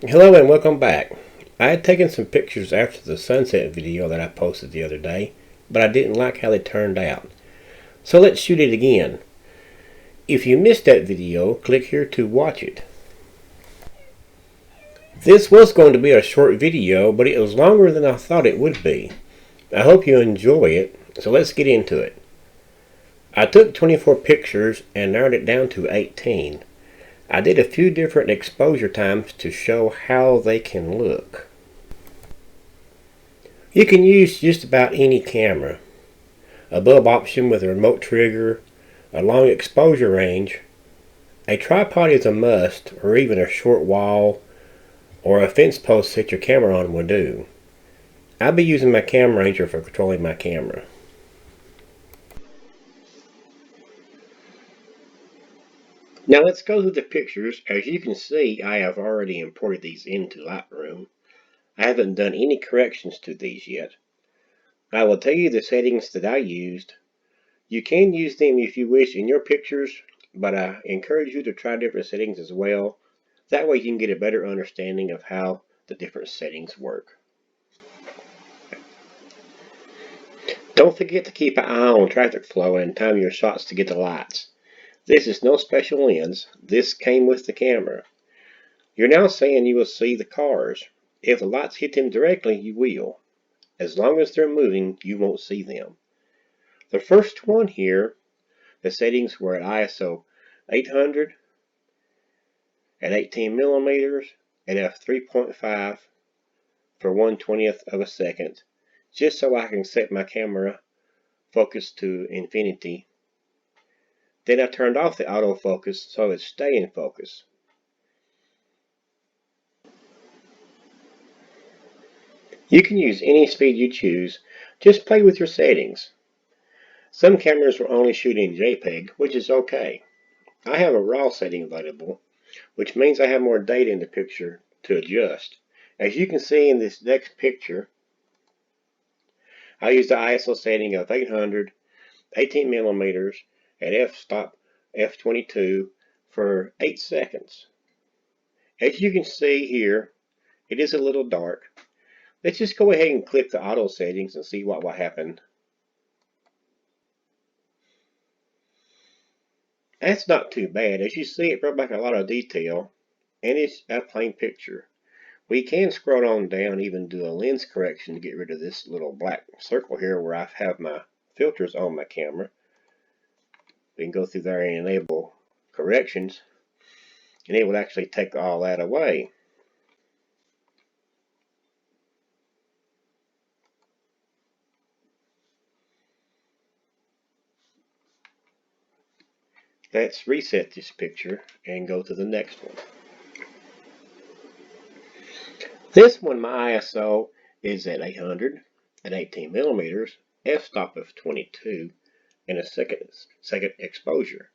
Hello and welcome back. I had taken some pictures after the sunset video that I posted the other day, but I didn't like how they turned out. So let's shoot it again. If you missed that video, click here to watch it. This was going to be a short video, but it was longer than I thought it would be. I hope you enjoy it, so let's get into it. I took 24 pictures and narrowed it down to 18. I did a few different exposure times to show how they can look. You can use just about any camera. A bulb option with a remote trigger, a long exposure range. A tripod is a must, or even a short wall or a fence post to set your camera on will do. I'll be using my Cam Ranger for controlling my camera. Now let's go through the pictures. As you can see, I have already imported these into Lightroom. I haven't done any corrections to these yet. I will tell you the settings that I used. You can use them if you wish in your pictures, but I encourage you to try different settings as well. That way you can get a better understanding of how the different settings work. Don't forget to keep an eye on traffic flow and time your shots to get the lights. This is no special lens. This came with the camera. You're now saying you will see the cars. If the lights hit them directly, you will. As long as they're moving, you won't see them. The first one here, the settings were at ISO 800 at 18 millimeters at f3.5 for 1/20th of a second, just so I can set my camera focus to infinity. Then I turned off the autofocus so it stay in focus. You can use any speed you choose, just play with your settings. Some cameras will only shoot in JPEG, which is okay. I have a RAW setting available, which means I have more data in the picture to adjust. As you can see in this next picture, I use the ISO setting of 800, 18 millimeters at f-stop f22 for 8 seconds. As you can see here, it is a little dark. Let's just go ahead and click the auto settings and see what will happen. That's not too bad. As you see, it brought back a lot of detail, and it's a plain picture. We can scroll on down, even do a lens correction to get rid of this little black circle here where I have my filters on my camera. We can go through there and enable corrections, and it will actually take all that away. Let's reset this picture and go to the next one. This one, my ISO is at 800 at 18 millimeters, f-stop of 22, and a second exposure.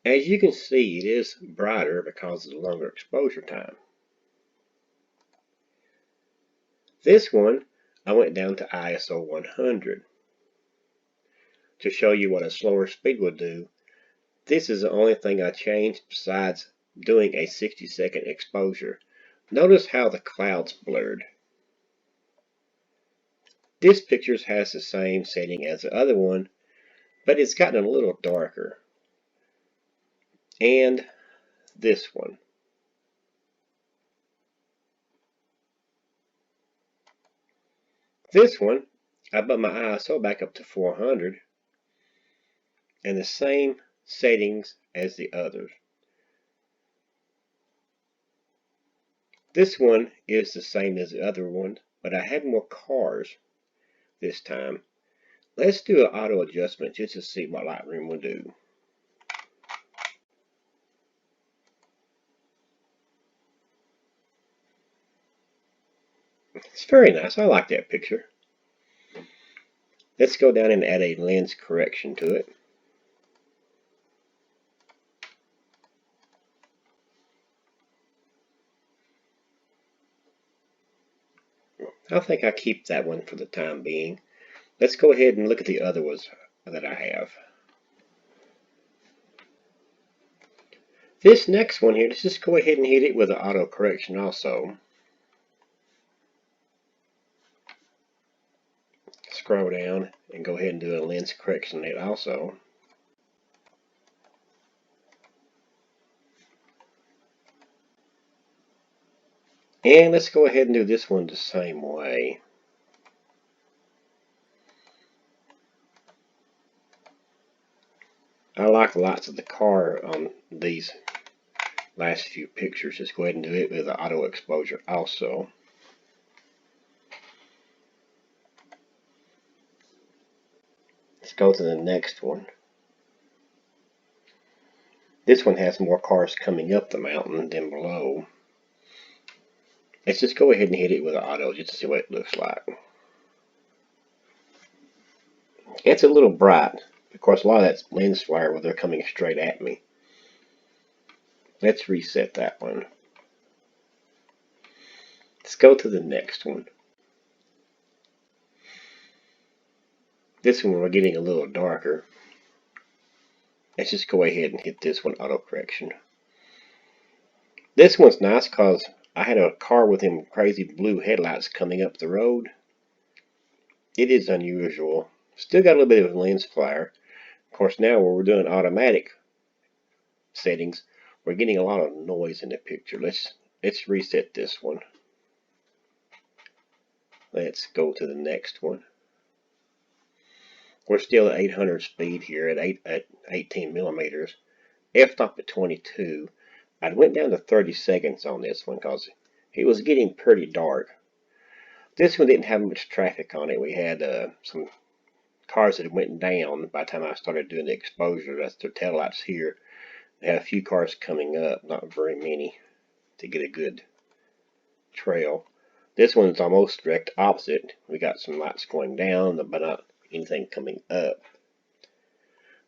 As you can see, it is brighter because of the longer exposure time. This one, I went down to ISO 100 to show you what a slower speed would do. This is the only thing I changed besides doing a 60-second exposure. Notice how the clouds blurred. This picture has the same setting as the other one, but it's gotten a little darker. And this one. This one, I put my ISO back up to 400 and the same settings as the others. This one is the same as the other one, but I had more cars this time. Let's do an auto adjustment just to see what Lightroom will do. It's very nice. I like that picture. Let's go down and add a lens correction to it. I think I keep that one for the time being. Let's go ahead and look at the other ones that I have. This next one here, let's just go ahead and hit it with the auto correction also. Scroll down and go ahead and do a lens correction it also. And let's go ahead and do this one the same way. I like the lights of the car on these last few pictures. Just go ahead and do it with the auto exposure also. Let's go to the next one. This one has more cars coming up the mountain than below. Let's just go ahead and hit it with the auto just to see what it looks like. It's a little bright. Of course, a lot of that's lens flare where they're coming straight at me. Let's reset that one. Let's go to the next one. This one we're getting a little darker. Let's just go ahead and hit this one auto correction. This one's nice because I had a car with them crazy blue headlights coming up the road. It is unusual. Still got a little bit of lens flare. Of course, now when we're doing automatic settings, we're getting a lot of noise in the picture. Let's reset this one. Let's go to the next one. We're still at 800 speed here at 18 millimeters. F-stop at 22. I went down to 30 seconds on this one because it was getting pretty dark. This one didn't have much traffic on it. We had some cars that went down by the time I started doing the exposure. That's their taillights here. They had a few cars coming up, not very many, to get a good trail. This one's almost direct opposite. We got some lights going down, but not anything coming up.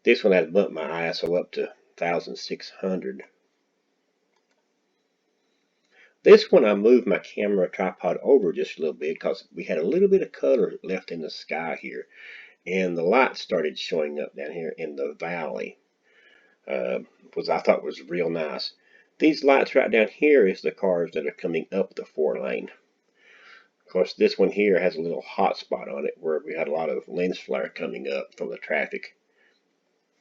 This one had to bump my ISO up to 1600. This one I moved my camera tripod over just a little bit because we had a little bit of color left in the sky here. And the lights started showing up down here in the valley, which I thought was real nice. These lights right down here is the cars that are coming up the 4-lane. Of course, this one here has a little hot spot on it where we had a lot of lens flare coming up from the traffic.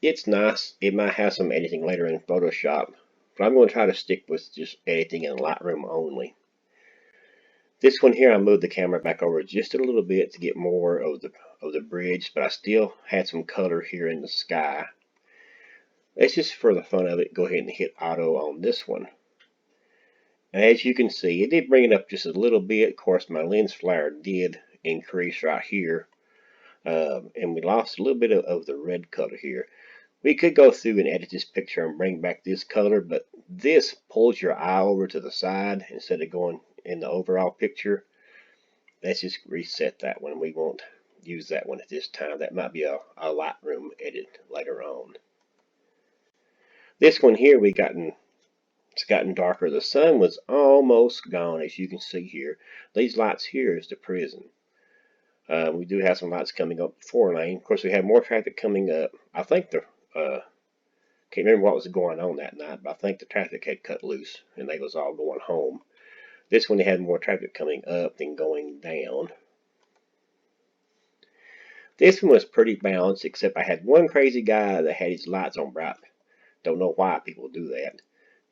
It's nice. It might have some editing later in Photoshop, but I'm going to try to stick with just editing in Lightroom only. This one here, I moved the camera back over just a little bit to get more of the bridge, but I still had some color here in the sky. Let's just, for the fun of it, go ahead and hit auto on this one. And as you can see, it did bring it up just a little bit. Of course, my lens flare did increase right here, and we lost a little bit of the red color here. We could go through and edit this picture and bring back this color, but this pulls your eye over to the side instead of going in the overall picture. Let's just reset that one. We won't use that one at this time. That might be a Lightroom edit later on. This one here, it's gotten darker. The sun was almost gone, as you can see here. These lights here is the prison. We do have some lights coming up 4-lane. Of course, we have more traffic coming up. I think can't remember what was going on that night, but I think the traffic had cut loose and they was all going home. This one, they had more traffic coming up than going down. This one was pretty balanced, except I had one crazy guy that had his lights on bright. Don't know why people do that.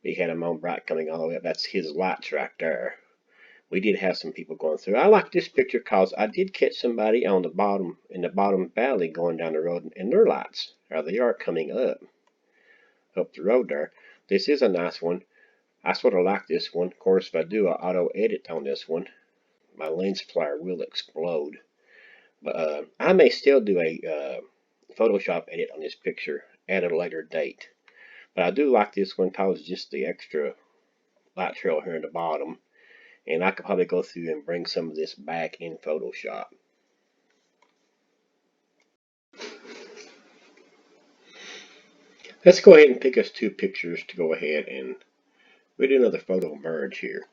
He had them on bright coming all the way up. That's his lights right there. We did have some people going through. I like this picture because I did catch somebody on the bottom, in the bottom valley going down the road, and their lights, or they are coming up the road there. This is a nice one. I sort of like this one. Of course, if I do an auto edit on this one, my lens flare will explode. But I may still do a Photoshop edit on this picture at a later date. But I do like this one because it's just the extra light trail here in the bottom. And I could probably go through and bring some of this back in Photoshop. Let's go ahead and pick us 2 pictures to go ahead and we do another photo merge here.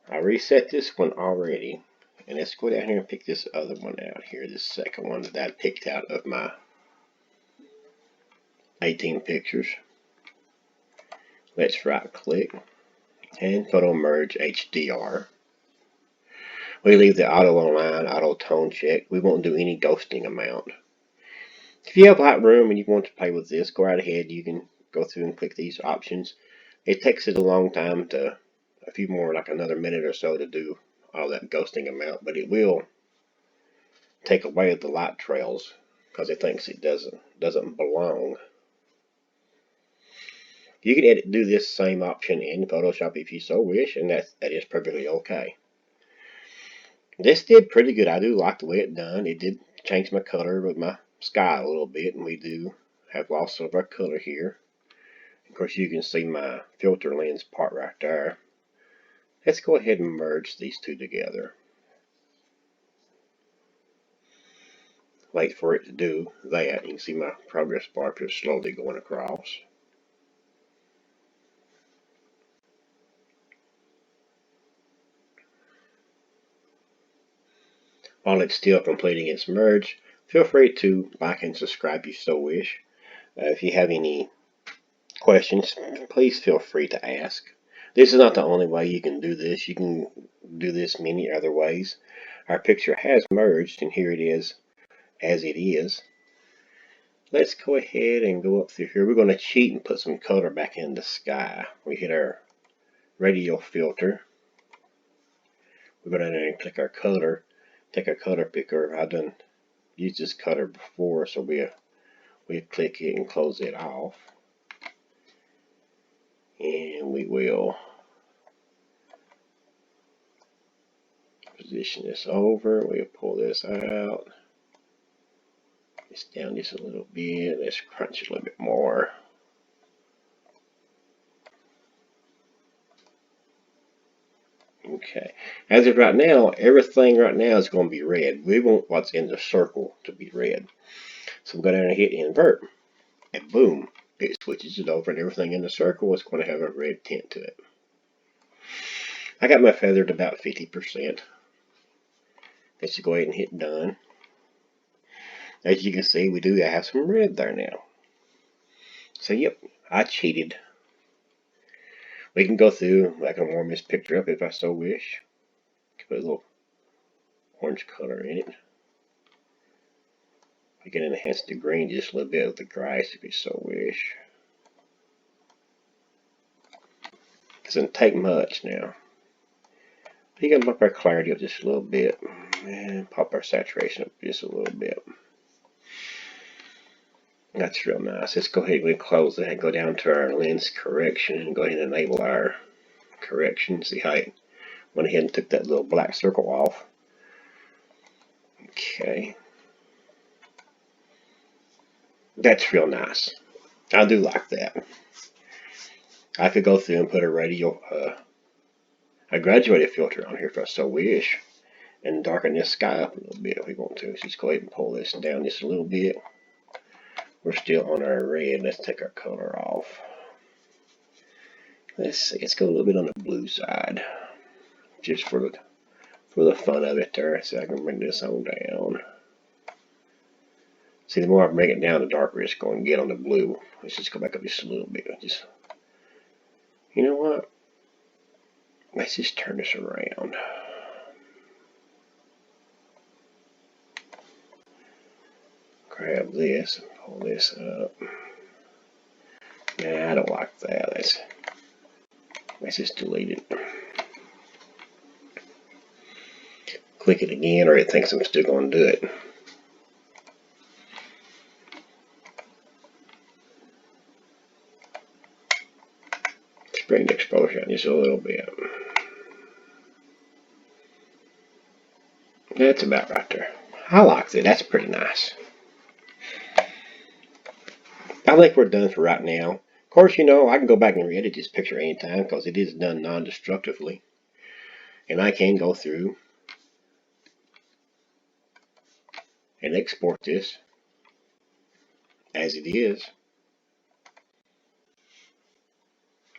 I reset this one already. And let's go down here and pick this other one out here, this second one that I picked out of my 18 pictures. Let's right click and photo merge HDR. We leave the auto align, auto tone check. We won't do any ghosting amount. If you have Lightroom and you want to play with this, go right ahead. You can go through and click these options. It takes it a long time to, a few more, like another minute or so to do all that ghosting amount, but it will take away the light trails because it thinks it doesn't belong. You can do this same option in Photoshop if you so wish, and that is perfectly okay. This did pretty good. I do like the way it done. It did change my color with my sky a little bit, and we do have lost some of our color here. Of course, you can see my filter lens part right there. Let's go ahead and merge these two together. Wait for it to do that. You can see my progress bar just slowly going across. While it's still completing its merge, feel free to like and subscribe if you so wish. If you have any questions, please feel free to ask. This is not the only way you can do this. You can do this many other ways. Our picture has merged, and here it is as it is. Let's go ahead and go up through here. We're going to cheat and put some color back in the sky. We hit our radial filter. We're going to click our color. Take our color picker. I've done used this color before, so we click it and close it off. And we will position this over. We'll pull this out. It's down just a little bit. Let's crunch it a little bit more. Okay. As of right now, everything right now is going to be red. We want what's in the circle to be red. So we'll go down and hit invert. And boom, it switches it over, and everything in the circle is going to have a red tint to it. I got my feather to about 50%. Let's go ahead and hit done. As you can see, we do have some red there now. So yep, I cheated. We can go through, I can warm this picture up if I so wish. Put a little orange color in it. We can enhance the green just a little bit with the grass if you so wish. It doesn't take much now. You can bump our clarity up just a little bit and pop our saturation up just a little bit. That's real nice. Let's go ahead and close that and go down to our lens correction and go ahead and enable our correction. See how it went ahead and took that little black circle off. Okay. That's real nice. I do like that. I could go through and put a radial, a graduated filter on here if I so wish, and darken this sky up a little bit if we want to. So just go ahead and pull this down just a little bit. We're still on our red. Let's take our color off. Let's see. Let's go a little bit on the blue side, just for the fun of it there. So I can bring this on down. See, the more I bring it down, the darker it's going to get on the blue. Let's just go back up just a little bit. Just, you know what? Let's just turn this around. Grab this and pull this up. Nah, I don't like that. Let's just delete it. Click it again, or it thinks I'm still going to do it. Let's bring the exposure down just a little bit. That's about right there. I like it. That's pretty nice. I think we're done for right now. Of course, you know, I can go back and re-edit this picture anytime because it is done non-destructively. And I can go through and export this as it is.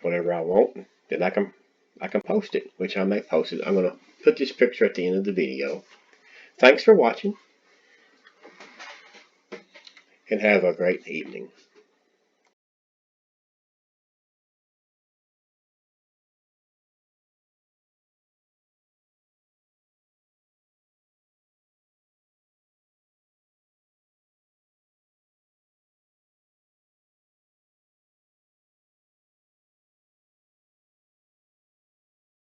Whatever I want, then I can post it, which I may post it. I'm going to put this picture at the end of the video. Thanks for watching, and have a great evening.